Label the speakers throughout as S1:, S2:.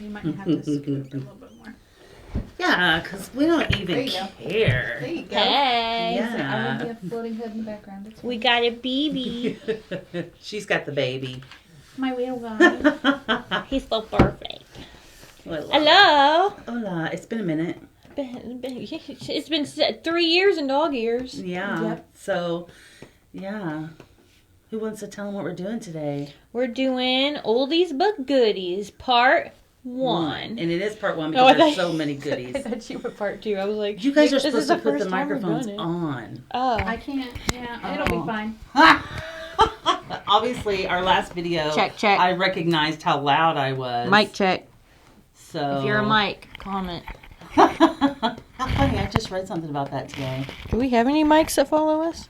S1: You might have to scoot a little bit more.
S2: Yeah, because we don't even care.
S1: There you go.
S3: Hey.
S2: Yeah.
S1: I will be a floating head in the background.
S3: We got a baby.
S2: She's got the baby.
S1: My little guy.
S3: He's so perfect.
S2: Hello. Hola. It's been a minute.
S3: It's been 3 years in dog years.
S2: Yeah.
S1: Yep.
S2: So, yeah. Who wants to tell them what we're doing today?
S3: We're doing Oldies but Goodies, part 1.
S2: And it is part 1 because there's so many
S3: I
S2: goodies.
S3: thought you were part 2. I was like,
S2: You guys are
S3: this
S2: supposed
S3: is
S2: to
S3: the
S2: put the
S3: first time we've
S2: microphones
S3: done it.
S2: on.
S3: Oh.
S1: I can't. Yeah, it'll be fine.
S2: Obviously, our last video,
S3: Check.
S2: I recognized how loud I was.
S3: Mic check.
S2: So
S3: If you're a mic, comment.
S2: How funny, I just read something about that today.
S3: Do we have any mics that follow us?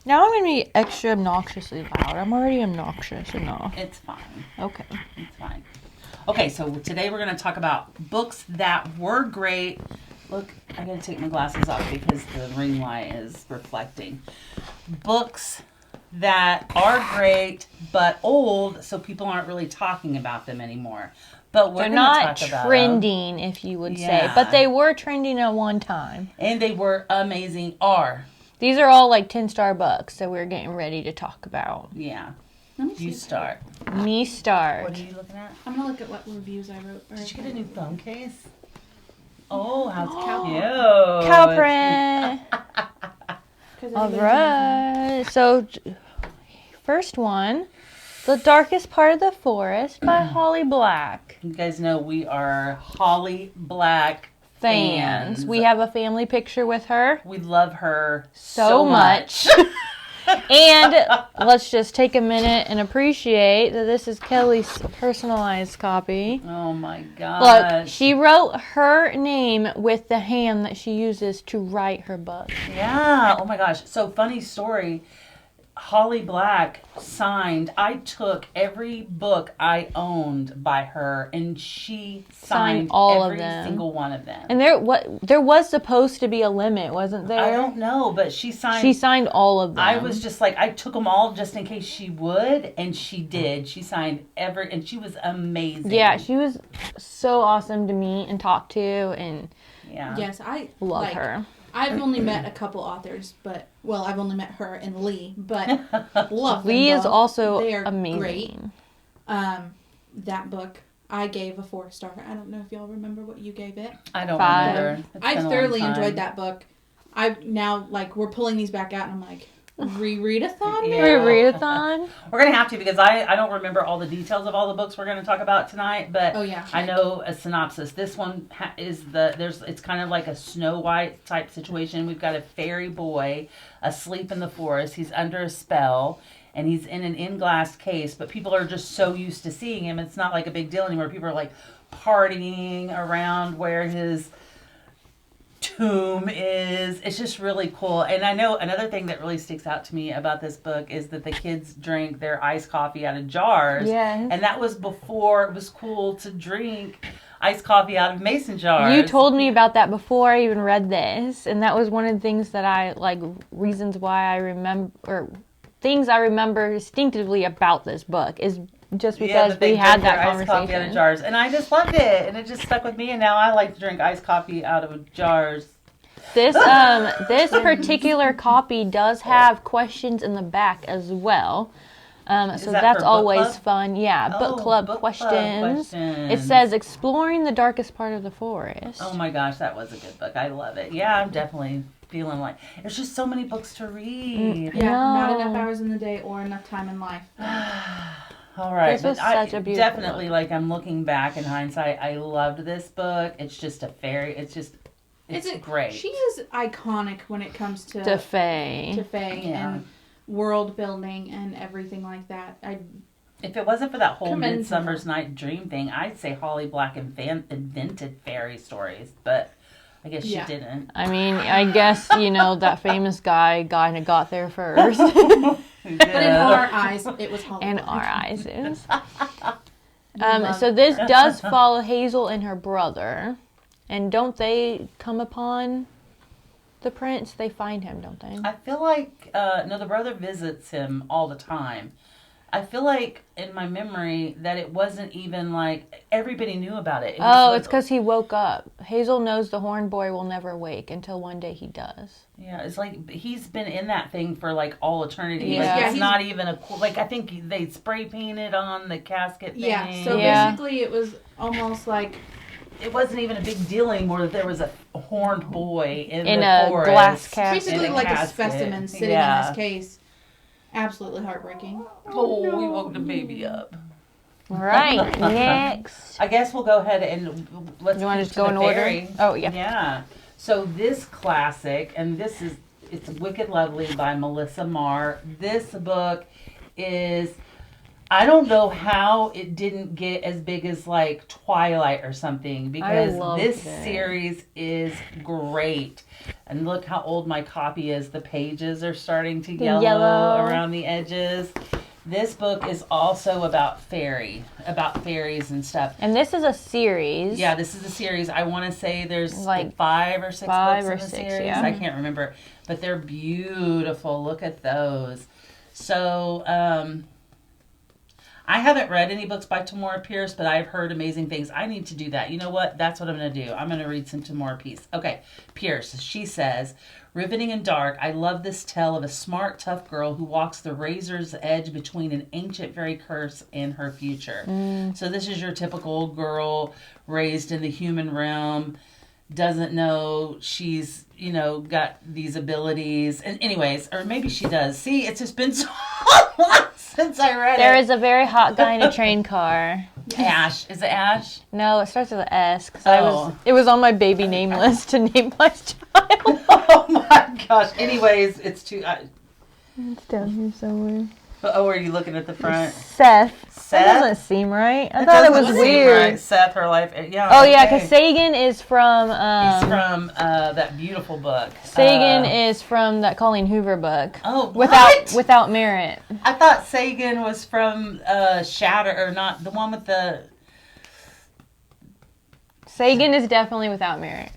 S3: Now I'm going to be extra obnoxiously loud. I'm already obnoxious enough.
S2: It's fine.
S3: Okay.
S2: It's fine. Okay, so today we're going to talk about books that were great. Look, I got to take my glasses off because the ring light is reflecting. Books that are great but old, so people aren't really talking about them anymore. But we're
S3: They're
S2: going
S3: not
S2: to talk about
S3: trending, if you would say.
S2: Yeah.
S3: But they were trending at one time.
S2: and they were amazing.
S3: These are all like 10-star books that we're getting ready to talk about.
S2: Yeah.
S1: Let me see.
S2: You start.
S3: Me start.
S2: What are you looking at?
S1: I'm gonna look at what reviews I wrote.
S2: Did you get a new phone case? Oh, how's
S1: Cow-
S2: cute.
S3: Cow print.
S1: 'Cause
S3: All
S1: everybody's
S3: right. So, first one, The Darkest Part of the Forest by Holly Black.
S2: You guys know we are Holly Black fans.
S3: We have a family picture with her.
S2: We love her
S3: So much. And let's just take a minute and appreciate that this is Kelly's personalized copy.
S2: Oh my
S3: Look,
S2: gosh.
S3: she wrote her name with the hand that she uses to write her book.
S2: Yeah. Oh my gosh. So funny story. Holly Black signed. I took every book I owned by her, and she signed
S3: all of
S2: every
S3: them.
S2: single one of them.
S3: And there was supposed to be a limit, wasn't there?
S2: I don't know, but she signed.
S3: She signed all of them.
S2: I was just like, I took them all just in case she would, and she did. She signed and she was amazing.
S3: Yeah, she was so awesome to meet and talk to, and
S2: Yeah.
S1: Yes, I
S3: love
S1: like,
S3: her.
S1: I've only met a couple authors, but I've only met her and Lee, but love them
S3: Lee is
S1: both.
S3: also
S1: They are
S3: amazing.
S1: great. That book I gave a 4-star. I don't know if y'all remember what you gave it.
S2: I don't
S3: 5.
S2: remember. It's
S1: I
S2: been a long
S1: thoroughly
S2: time.
S1: enjoyed that book. I now we're pulling these back out, and I'm like, rereadathon.
S2: Yeah.
S3: Readathon.
S2: We're gonna have to because I don't remember all the details of all the books we're gonna talk about tonight, but
S1: Oh yeah,
S2: I know a synopsis. This one it's kind of like a Snow White type situation. We've got a fairy boy asleep in the forest. He's under a spell. And he's in an in-glass case, but people are just so used to seeing him. It's not like a big deal anymore. People are like partying around where his tomb is. It's just really cool. And I know another thing that really sticks out to me about this book is that the kids drink their iced coffee out of jars.
S3: Yes.
S2: And that was before it was cool to drink iced coffee out of mason jars.
S3: You told me about that before I even read this, and that was one of the things that I reasons why I remember, or things I remember distinctively about this book is just because
S2: that they
S3: we had
S2: drank their
S3: that
S2: iced coffee out of
S3: conversation.
S2: jars. And I just loved it. And it just stuck with me. And now I like to drink iced coffee out of jars.
S3: This this particular copy does have questions in the back as well. So
S2: that for
S3: that's
S2: book
S3: always
S2: club?
S3: fun. Yeah,
S2: Oh,
S3: book club
S2: book club
S3: questions. It
S2: questions.
S3: says exploring the darkest part of the forest.
S2: Oh my gosh, that was a good book. I love it. Yeah, I'm definitely feeling like there's just so many books to read.
S1: yeah, not
S3: No.
S1: enough hours in the day or enough time in life.
S2: All right,
S3: This was
S2: but
S3: such a beautiful
S2: definitely
S3: book.
S2: like I'm looking back in hindsight. I loved this book. It's just it's great.
S1: She is iconic when it comes to
S3: To Faye.
S1: and world building and everything like that.
S2: If it wasn't for that whole
S1: Commend
S2: Midsummer's Night Dream thing, I'd say Holly Black invented fairy stories, but I guess
S1: Yeah.
S2: she didn't.
S3: I mean, I guess, that famous guy kind of got there first.
S1: But in our eyes, it was Holly.
S3: In
S1: Black.
S3: our eyes, it is.
S1: love
S3: So this does follow Hazel and her brother. And don't they come upon the prince? They find him, don't they?
S2: I feel like no, the brother visits him all the time. I feel like in my memory that it wasn't even like everybody knew about it.
S3: It's because he woke up. Hazel knows the horn boy will never wake until one day he does.
S2: Yeah, it's like he's been in that thing for like all eternity.
S3: Yeah.
S2: Like, it's not even like I think they spray painted on the casket thing.
S1: Yeah, so
S3: Yeah.
S1: basically it was almost like
S2: It wasn't even a big deal anymore that there was a horned boy in
S3: In
S2: the
S3: a
S2: forest.
S3: glass casket.
S1: basically
S2: In a
S1: like a
S2: casket.
S1: specimen sitting
S2: Yeah.
S1: in this case. Absolutely heartbreaking.
S2: Oh, we woke the baby up.
S3: All right, next.
S2: I guess we'll go ahead and let's
S3: You want to
S2: keep
S3: just go
S2: the
S3: in order?
S2: fairy.
S3: Oh, yeah.
S2: Yeah. So this classic, and it's Wicked Lovely by Melissa Marr. This book is, I don't know how it didn't get as big as like Twilight or something, because
S3: loved
S2: this
S3: it.
S2: series is great. And look how old my copy is. The pages are starting to yellow around the edges. This book is also about fairies and stuff.
S3: And this is a series.
S2: Yeah, this is a series. I want to say there's
S3: Like
S2: 5 or 6
S3: 5
S2: books
S3: or
S2: in the
S3: 6,
S2: series.
S3: yeah.
S2: I can't remember, but they're beautiful. Look at those. So, I haven't read any books by Tamora Pierce, but I've heard amazing things. I need to do that. You know what? That's what I'm going to do. I'm going to read some Tamora Pierce. Okay, Pierce. She says, riveting and dark, I love this tale of a smart, tough girl who walks the razor's edge between an ancient fairy curse and her future. So this is your typical girl raised in the human realm, doesn't know she's, got these abilities. And anyways, or maybe she does. See, it's just been so long since I read
S3: There
S2: it.
S3: is a very hot guy in a train car.
S2: Ash. Is it Ash?
S3: No, it starts with an S. 'Cause
S2: Oh.
S3: it was on my baby name list to name my child.
S2: Oh my gosh. Anyways, it's too...
S3: It's down here somewhere.
S2: are you looking at the front?
S3: Seth. That
S2: Seth?
S3: doesn't seem right. I thought it was
S2: doesn't seem
S3: weird.
S2: right. Seth, her life... Yeah.
S3: Oh, yeah,
S2: okay.
S3: because Sagan is from...
S2: He's from that beautiful book.
S3: Sagan is from that Colleen Hoover book.
S2: Oh, what?
S3: Without Merit.
S2: I thought Sagan was from Shatter, or not, the one with the...
S3: Sagan is definitely Without Merit.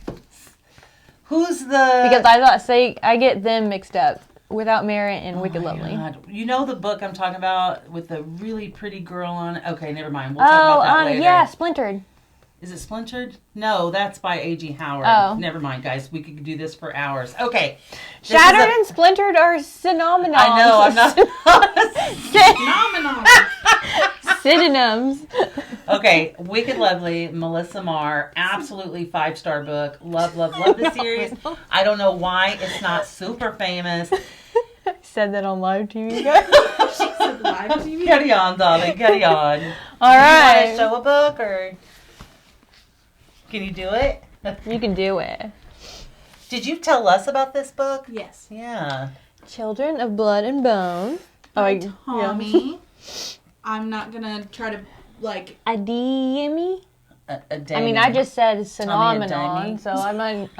S2: Who's the...
S3: Because I thought I get them mixed up. Without Merit and Wicked
S2: my
S3: Lovely.
S2: God. You know the book I'm talking about with the really pretty girl on it? Okay, never mind. We'll talk about that later.
S3: Yeah, Splintered.
S2: Is it Splintered? No, that's by A.G. Howard.
S3: Oh.
S2: Never mind, guys. We could do this for hours. Okay. This
S3: Shattered
S2: is
S3: and Splintered are synonymous.
S2: I know, I'm not...
S1: Phenomenal.
S3: Synonyms.
S2: Okay, Wicked Lovely, Melissa Marr, absolutely 5-star book. Love, love, love the series. I don't know why it's not super famous.
S3: I said that on live TV, guys.
S1: She said live TV.
S2: Carry on, darling, carry on.
S3: All
S2: Do you want
S3: right.
S2: to show a book, or can you do it?
S3: You can do it.
S2: Did you tell us about this book?
S1: Yes.
S2: Yeah.
S3: Children of Blood and Bone.
S1: Tommy. I'm not gonna try to
S3: Adiemi?
S2: A
S3: I mean, I just said phenomenon,
S2: Tommy.
S3: so I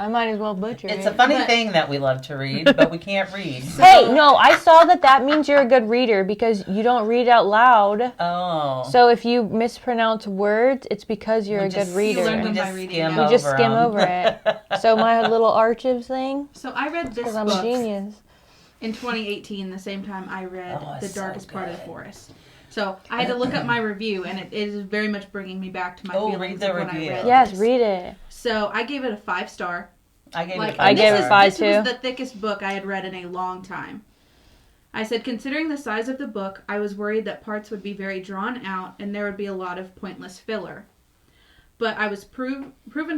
S3: might as well butcher
S2: It's
S3: it.
S2: a funny thing that we love to read, but we can't read.
S3: Hey, no, I saw that means you're a good reader because you don't read out loud.
S2: Oh.
S3: So if you mispronounce words, it's because you're a good reader.
S1: learned
S2: We
S1: by
S2: just
S1: reading
S2: skim
S1: now.
S3: You just
S2: over
S3: skim
S2: 'em.
S3: over it. So my little archives thing,
S1: So I read this
S3: because I'm a
S1: book
S3: genius.
S1: in 2018, the same time I read
S2: Oh,
S1: The
S2: it's so
S1: Darkest Part of the
S2: good.
S1: Forest. So I had to look up my review, and it is very much bringing me back to my
S2: Oh,
S1: feelings
S2: read the
S1: of when
S2: review.
S1: I read
S3: Yes,
S1: this.
S3: read it.
S1: So I gave it a 5-star.
S2: I gave
S1: Like,
S2: it.
S3: I gave
S1: this
S3: it
S1: is-
S3: 5
S1: This
S3: too.
S1: was the thickest book I had read in a long time. I said, considering the size of the book, I was worried that parts would be very drawn out and there would be a lot of pointless filler. But I was proven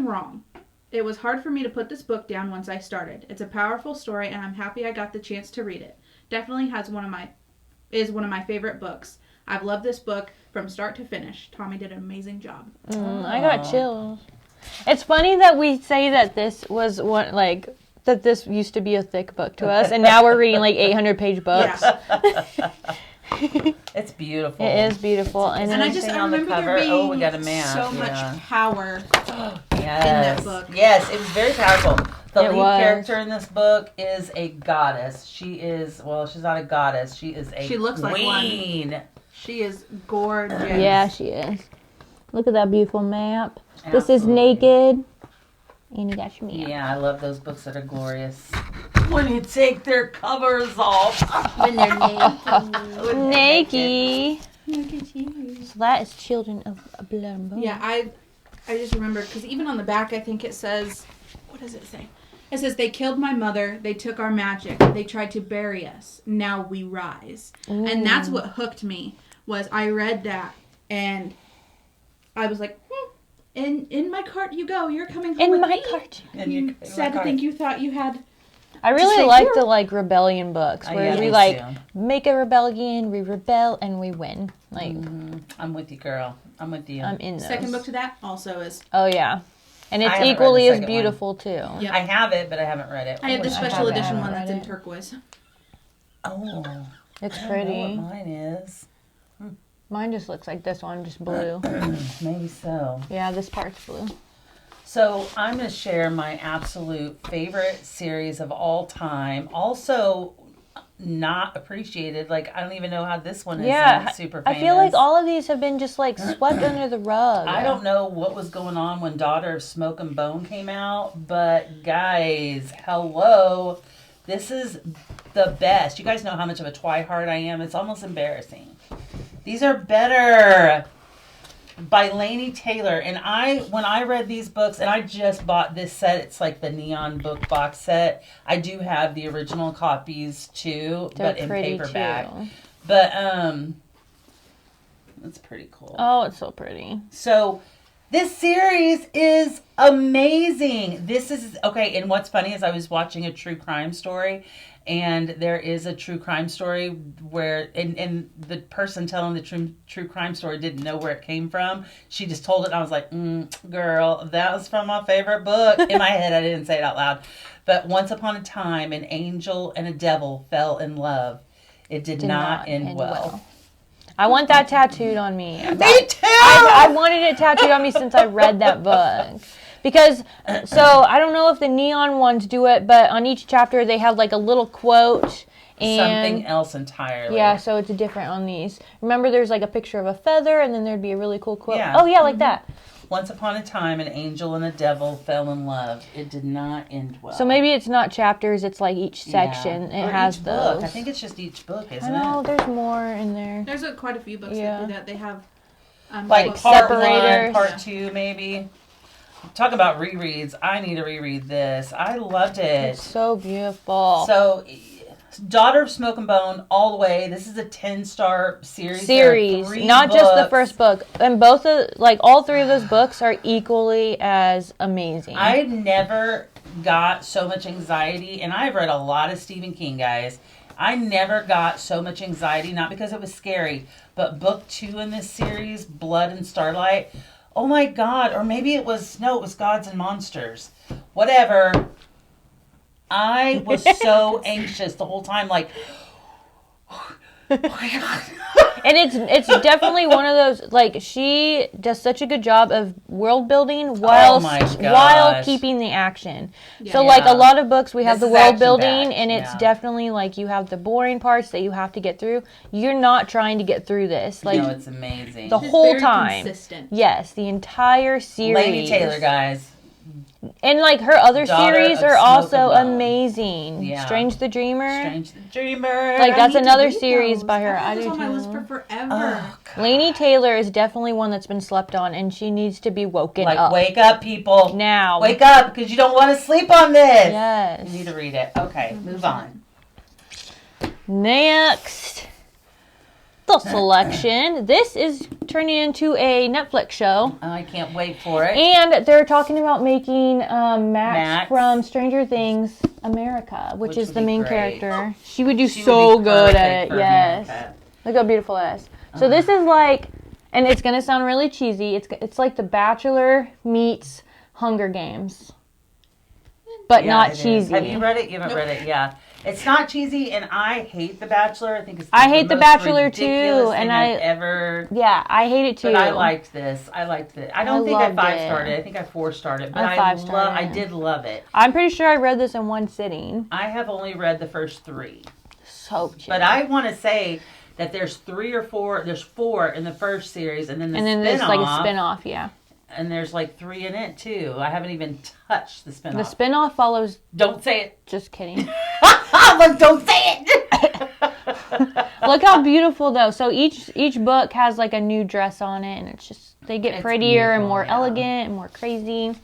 S1: wrong. It was hard for me to put this book down once I started. It's a powerful story, and I'm happy I got the chance to read it. Definitely is one of my favorite books. I've loved this book from start to finish. Tommy did an amazing job.
S3: I got chills. It's funny that we say that this was that this used to be a thick book to us, and now we're reading 800-page books.
S1: Yeah.
S2: It's beautiful.
S3: It is beautiful, and
S1: And I
S3: it's-
S1: just
S2: Anything
S1: I
S2: on the
S1: remember
S2: cover?
S1: there being
S2: Oh, we got a map,
S1: so
S2: yeah.
S1: much power.
S2: Yes.
S1: in that book.
S2: Yes, it was very powerful. The
S3: It
S2: lead
S3: was.
S2: character in this book is a goddess. She is, well, she's not a goddess. She is a
S1: She looks like one.
S2: queen.
S1: She is gorgeous.
S3: yeah, she is. Look at that beautiful map. This is
S2: Absolutely.
S3: naked, and you got your map.
S2: Yeah, I love those books that are glorious. when you take their covers off.
S1: When they're naked.
S3: Naked.
S1: Look at you.
S3: So that is Children of Blood and Bone.
S1: Yeah, I just remember, because even on the back, I think it says, what does it say? It says, they killed my mother, they took our magic, they tried to bury us, now we rise.
S3: Ooh.
S1: And that's what hooked me, was I read that, and I was like, in my cart you go, you're coming home
S3: In
S1: with
S3: my
S1: me.
S3: cart.
S1: You sad to think you thought you had...
S3: I really
S1: say
S3: like
S1: you're-
S3: the like rebellion books where
S2: Yeah,
S3: we
S2: me
S3: like
S2: too.
S3: make a rebellion, we rebel, and we win. Like
S2: I'm with you, girl. I'm with you.
S3: I'm in those.
S1: Second book to that also is...
S3: Oh yeah, and
S2: I
S3: it's
S2: haven't read
S3: equally
S2: the
S3: as
S2: second one.
S3: beautiful too.
S1: Yep.
S2: I have it, but I haven't read it.
S1: I have the
S3: I
S1: special
S3: haven't
S1: edition one
S3: read
S1: that's in
S3: it.
S1: turquoise.
S2: Oh,
S3: It's
S2: I don't know
S3: pretty.
S2: what mine is.
S3: Mine just looks like this one, just blue.
S2: Maybe so.
S3: Yeah, this part's blue.
S2: So I'm going to share my absolute favorite series of all time. Also, not appreciated. Like, I don't even know how this one is
S3: Yeah,
S2: super famous.
S3: I feel like all of these have been just like swept under the rug.
S2: I don't know what was going on when Daughter of Smoke and Bone came out, but guys, hello. This is the best. You guys know how much of a twihard I am. It's almost embarrassing. These are better. By Laini Taylor. And when I read these books, and I just bought this set, it's like the neon book box set. I do have the original copies too,
S3: They're
S2: but in
S3: pretty
S2: paperback.
S3: too.
S2: But it's pretty cool.
S3: Oh, it's so pretty.
S2: So this series is amazing. This is okay, and what's funny is I was watching a true crime story, and there is a true crime story where and the person telling the true crime story didn't know where it came from. She just told it, and I was like, girl, that was from my favorite book. In my head, I didn't say it out loud. But once upon a time, an angel and a devil fell in love. It did not end well.
S3: I want that tattooed on me.
S2: Me too!
S3: I wanted it tattooed on me since I read that book. Because, so, I don't know if the neon ones do it, but on each chapter they have like a little quote. And
S2: Something else entirely.
S3: yeah, so it's different on these. Remember there's like a picture of a feather and then there'd be a really cool quote.
S2: Yeah.
S3: Oh yeah, like that.
S2: Once upon a time, an angel and a devil fell in love. It did not end well.
S3: So maybe it's not chapters, it's like each section.
S2: Yeah.
S3: It
S2: Or
S3: has
S2: each
S3: those.
S2: book. I think it's just each book, isn't
S3: I know,
S2: it?
S3: there's more in there.
S1: There's quite a few books
S3: Yeah.
S1: that do that. They have...
S2: Like
S1: books-
S2: part one,
S3: separators.
S2: part two, maybe. Talk about rereads. I need to reread this. I loved it.
S3: It's so beautiful.
S2: So, Daughter of Smoke and Bone, all the way. This is a 10-star series. There are 3
S3: not just the
S2: books.
S3: first book. And both of, like, all 3 of those books are equally as amazing.
S2: I've never got so much anxiety, and I've read a lot of Stephen King, guys. I never got so much anxiety, not because it was scary, but book 2 in this series, Blood and Starlight. Oh my God. Or maybe it was Gods and Monsters. Whatever. I was so anxious the whole time, like, oh my God.
S3: And it's definitely one of those, like, she does such a good job of world building while keeping the action. So
S2: Yeah.
S3: like a lot of books we have
S2: This
S3: the
S2: is
S3: world building
S2: action-packed,
S3: and it's
S2: yeah.
S3: definitely like you have the boring parts that you have to get through. You're not trying to get through this. Like
S2: No, it's amazing.
S3: the
S1: It's
S3: whole
S1: very
S3: time.
S1: consistent.
S3: Yes, the entire series.
S2: Laini Taylor, guys.
S3: And like her other
S2: Daughter
S3: series
S2: of
S3: are
S2: Smoke
S3: also
S2: and Bone.
S3: amazing.
S2: Yeah.
S3: Strange the Dreamer.
S2: Strange the Dreamer.
S3: Like
S1: I
S3: that's
S1: need to
S3: another
S1: read
S3: series
S1: those.
S3: by her.
S1: I've had
S3: I
S1: those
S3: do
S1: on my list
S3: too.
S1: for forever.
S2: Oh, God.
S3: Laini Taylor is definitely one that's been slept on, and she needs to be woken
S2: Like,
S3: up
S2: wake up, people.
S3: now.
S2: Wake up, because you don't want to sleep on this.
S3: Yes.
S2: You need to read it. Okay, move on.
S3: Next, the selection. This is turning into a Netflix show,
S2: I can't wait for it.
S3: and they're talking about making Max
S2: Max.
S3: from Stranger Things America, which
S2: Which
S3: is
S2: would
S3: the
S2: be
S3: main
S2: great.
S3: character. She would do
S2: She would
S3: so
S2: be
S3: good
S2: perfect
S3: at it.
S2: for
S3: Yes.
S2: America.
S3: Look how beautiful it is. So this is like, and it's gonna sound really cheesy. It's like The Bachelor meets Hunger Games, but
S2: Yeah,
S3: not
S2: it is.
S3: cheesy.
S2: Have you read it? You haven't read it, yeah. It's not cheesy, and I hate The Bachelor. I think it's
S3: I hate The
S2: most
S3: Bachelor, too,
S2: ridiculous
S3: and
S2: thing
S3: I-
S2: I've ever.
S3: Yeah, I hate it too.
S2: But I liked this. I liked it. I don't think I
S3: loved
S2: 5-starred
S3: it.
S2: it. I think I 4-starred it. But
S3: I
S2: I
S3: 5-starred
S2: I
S3: it.
S2: did love it.
S3: I'm pretty sure I read this in one sitting.
S2: I have only read the first 3.
S3: So chill.
S2: But I want to say that there's 3 or 4. There's 4 in the first series, and then the
S3: and then there's like a spin-off, yeah.
S2: and there's like 3 in it too. I haven't even touched the spinoff.
S3: The spin-off follows,
S2: Don't say it.
S3: just kidding.
S2: I'm like, don't say it.
S3: Look how beautiful though. So each book has like a new dress on it, and it's just they get prettier and more elegant and more crazy.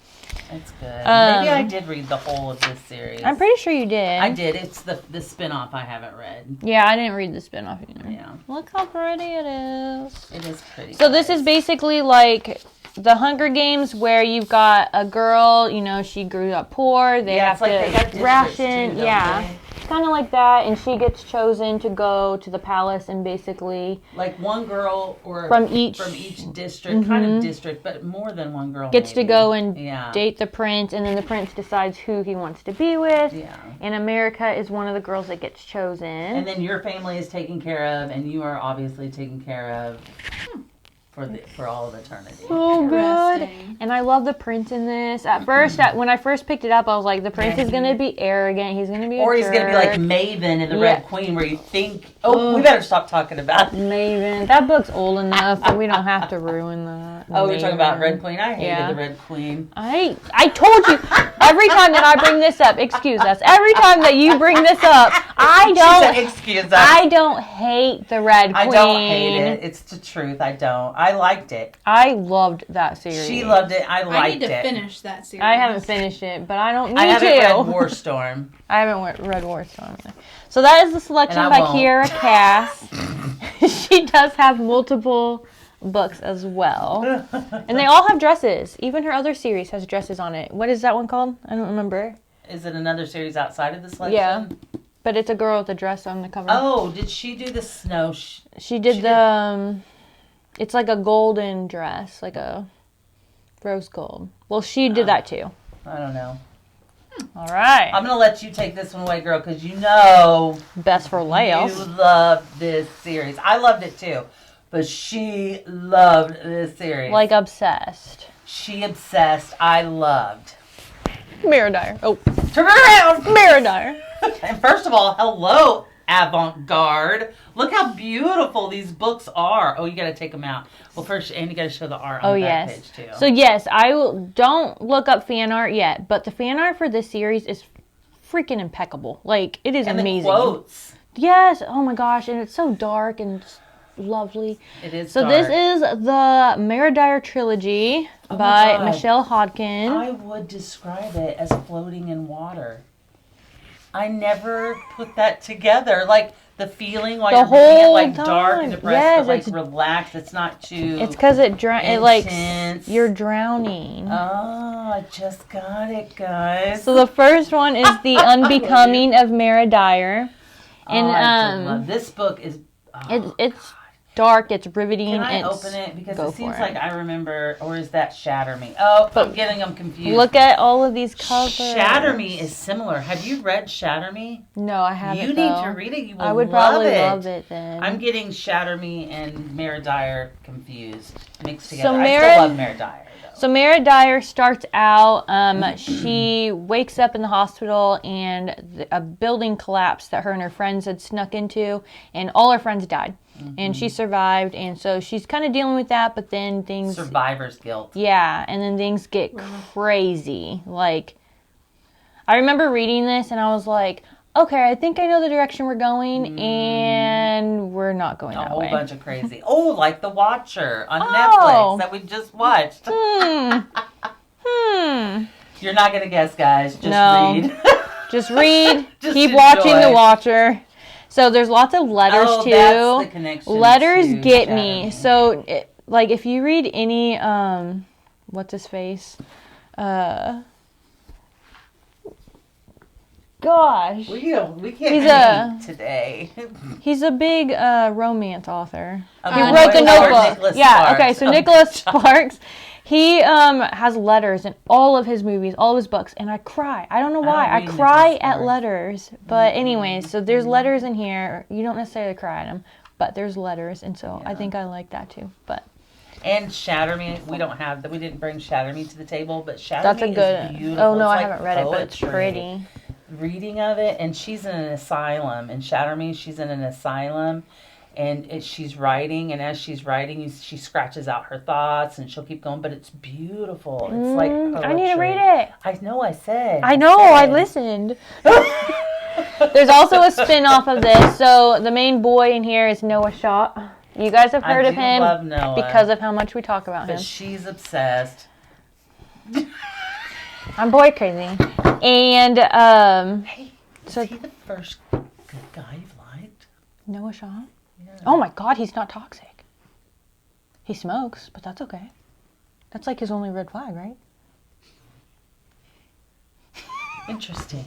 S2: It's good. Maybe I did read the whole of this series.
S3: I'm pretty sure you did.
S2: I did. It's the spin-off I haven't read.
S3: Yeah, I didn't read the spinoff either.
S2: Yeah.
S3: Look how pretty it is.
S2: It is pretty.
S3: So this is basically like the Hunger Games, where you've got a girl, you know, she grew up poor. They have to ration. Yeah. Kind of like that, and she gets chosen to go to the palace and basically
S2: like one girl or
S3: from each
S2: district, kind of district, but more than one girl
S3: gets to go and
S2: yeah.
S3: date the prince, and then the prince decides who he wants to be with.
S2: Yeah.
S3: And America is one of the girls that gets chosen.
S2: And then your family is taken care of, and you are obviously taken care of for all of eternity.
S3: So good. And I love the prince in this. At first, when I first picked it up, I was like, the prince is going to be arrogant. He's going to be a
S2: Or he's
S3: jerk.
S2: going to be like Maven in the Red Queen, where you think, we better stop talking about
S3: Maven. That book's old enough, but we don't have to ruin that.
S2: Oh, we're talking about Red Queen? I hated the Red Queen.
S3: I told you, every time that I bring this up, excuse us, every time that you bring this up, I don't hate the Red Queen.
S2: I don't hate it. It's the truth. I don't. I liked it.
S3: I loved that series.
S2: She loved it. I liked it.
S1: I need to finish that series.
S3: I haven't finished it, but I don't need to.
S2: I haven't read War Storm.
S3: I haven't read War Storm either. So that is the selection by Kiera Cass. She does have multiple books as well. And they all have dresses. Even her other series has dresses on it. What is that one called? I don't remember.
S2: Is it another series outside of the selection?
S3: Yeah. But it's a girl with a dress on the cover.
S2: Oh, did she do the snow?
S3: She did the... it's like a golden dress. Like a rose gold. Well, she did that too.
S2: I don't know.
S3: All right.
S2: I'm going to let you take this one away, girl, because you know...
S3: Best for Laos.
S2: You love this series. I loved it too. But she loved this series.
S3: Like obsessed.
S2: She obsessed. I loved.
S3: Mirror Dyer. Oh.
S2: Turn around!
S3: Mirror Dyer.
S2: And first of all, hello, avant-garde. Look how beautiful these books are. Oh, you got to take them out. Well, first, and you got to show the art on the back page, too.
S3: So, yes, don't look up fan art yet, but the fan art for this series is freaking impeccable. Like, it is amazing.
S2: And the quotes.
S3: Yes. Oh, my gosh. And it's so dark and just lovely.
S2: It is
S3: so
S2: dark.
S3: This is the Mirror Dyer trilogy by Michelle Hodkin.
S2: I would describe it as floating in water. I never put that together. Like, the feeling while you're reading it, like, dark and depressed, but, like, relaxed. It's not too
S3: It's because it like, you're drowning.
S2: Oh, I just got it, guys.
S3: So the first one is The Unbecoming of Mara Dyer. And,
S2: I love this book is...
S3: it's dark, it's riveting.
S2: Can I open it? Because it seems like I remember, or is that Shatter Me? Oh, I'm getting them confused.
S3: Look at all of these covers.
S2: Shatter Me is similar. Have you read Shatter Me?
S3: No, I haven't.
S2: You need to read it. You will
S3: I would
S2: love
S3: probably
S2: it.
S3: love it then.
S2: I'm getting Shatter Me and Mara Dyer confused, mixed together.
S3: So
S2: I still love Mara Dyer.
S3: So Mara Dyer starts out, she wakes up in the hospital and a building collapsed that her and her friends had snuck into, and all her friends died. Mm-hmm. And she survived, and so she's kind of dealing with that, but then things...
S2: Survivor's guilt.
S3: Yeah, and then things get crazy. Like, I remember reading this, and I was like, okay, I think I know the direction we're going, and we're not going that way.
S2: A whole bunch of crazy. Oh, like The Watcher on Netflix that we just watched. You're not going to guess, guys. Just read.
S3: Just read.
S2: Just
S3: keep
S2: enjoy.
S3: Watching The Watcher. So there's lots of letters, too.
S2: That's the connection
S3: letters
S2: to
S3: get
S2: Shatter
S3: me. So, like, if you read any, what's his face? Gosh.
S2: We can't read today.
S3: He's a big romance author.
S2: Okay,
S3: he wrote The Notebook.
S2: Nicholas
S3: Yeah,
S2: Sparks.
S3: okay, so Nicholas Sparks, he has letters in all of his movies, all of his books, and I cry. I don't know why. I cry at letters. But anyways, so there's letters in here. You don't necessarily cry at them, but there's letters, and so I think I like that too. But
S2: and Shatter Me, we didn't bring Shatter Me to the table, but Shatter Me is beautiful.
S3: Oh no,
S2: it's
S3: I haven't read it, but it's pretty.
S2: Reading of it, and she's in an asylum. In Shatter Me, she's in an asylum, and she's writing, and as she's writing, she scratches out her thoughts, and she'll keep going, but it's beautiful. It's like poetry.
S3: I need to read it.
S2: I know, I said.
S3: I know, I listened. There's also a spin-off of this. So the main boy in here is Noah Shaw. You guys have heard of him
S2: love Noah,
S3: because of how much we talk about
S2: but
S3: him.
S2: she's obsessed.
S3: I'm boy crazy. And
S2: Hey,
S3: so
S2: is he the first good guy you've liked?
S3: Noah Shaw?
S2: Yeah.
S3: Oh my god, he's not toxic. He smokes, but that's okay. That's like his only red flag, right?
S2: Interesting.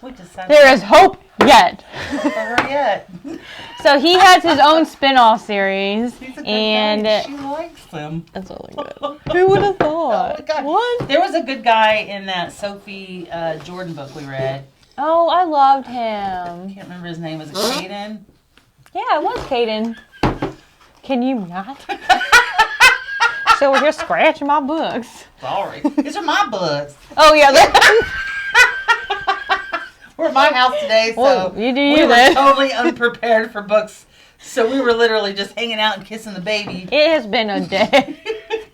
S2: We decided
S3: There is hope yet.
S2: not for her yet.
S3: So he has his own spin-off series,
S2: He's a good
S3: and
S2: guy. She likes him.
S3: that's really good. Who would have thought?
S2: Oh my God.
S3: What?
S2: There was a good guy in that Sophie Jordan book we read.
S3: Oh, I loved
S2: I
S3: him.
S2: can't remember his name. Was it Caden?
S3: Yeah, it was Caden. Can you not? So we're just scratching my books.
S2: Sorry. These are my books.
S3: Oh yeah,
S2: We're at my house today, so
S3: well, you do
S2: we
S3: you
S2: were
S3: then.
S2: totally unprepared for books. So we were literally just hanging out and kissing the baby.
S3: It has been a day.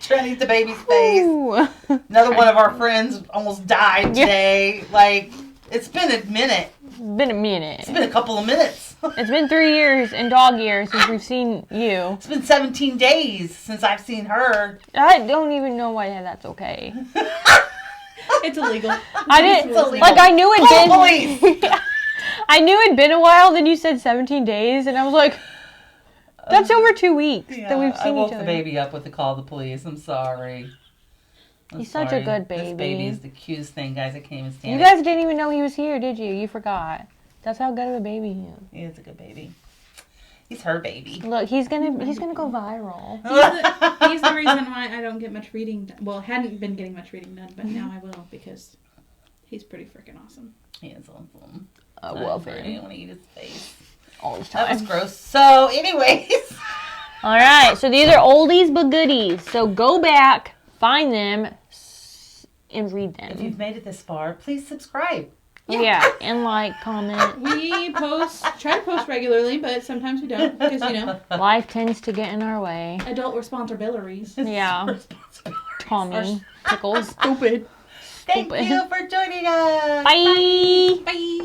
S2: Trying to eat the baby's face.
S3: Ooh.
S2: Another one of our friends almost died today. Like, it's been a minute.
S3: It's been a minute.
S2: It's been a couple of minutes.
S3: It's been 3 years and dog years since we've seen you.
S2: It's been 17 days since I've seen her.
S3: I don't even know why that's okay.
S1: It's illegal.
S3: I didn't
S2: It's illegal.
S3: like. I knew it'd
S2: Call
S3: been.
S2: the police.
S3: I knew it'd been a while. Then you said 17 days, and I was like, "That's over 2 weeks that we've
S2: I
S3: seen
S2: woke
S3: each
S2: the
S3: other."
S2: baby up with the call of the police. I'm sorry.
S3: He's such a good
S2: This
S3: baby.
S2: baby is the cutest thing, guys. I can't even stand
S3: You
S2: it.
S3: guys didn't even know he was here, did you? You forgot. That's how good of a baby he is.
S2: He is a good baby. He's her baby.
S3: Look, he's gonna go viral.
S1: He's the reason why I don't get much reading done. Well, hadn't been getting much reading done, but now I will because he's pretty freaking awesome.
S2: He is awesome.
S3: I
S2: I
S3: love him
S2: want to eat his face.
S3: all the
S2: That was
S3: time.
S2: gross. So, anyways.
S3: All right, so these are oldies but goodies. So go back, find them, and read
S2: If
S3: them.
S2: you've made it this far, please subscribe.
S3: Yeah, and like, comment.
S1: We try to post regularly, but sometimes we don't because,
S3: Life tends to get in our way.
S1: adult responsibilities.
S3: Yeah,
S2: Responsibility.
S3: Tommy Pickles.
S1: Stupid.
S2: Thank
S3: Stupid.
S2: you for joining us.
S3: Bye.
S1: Bye.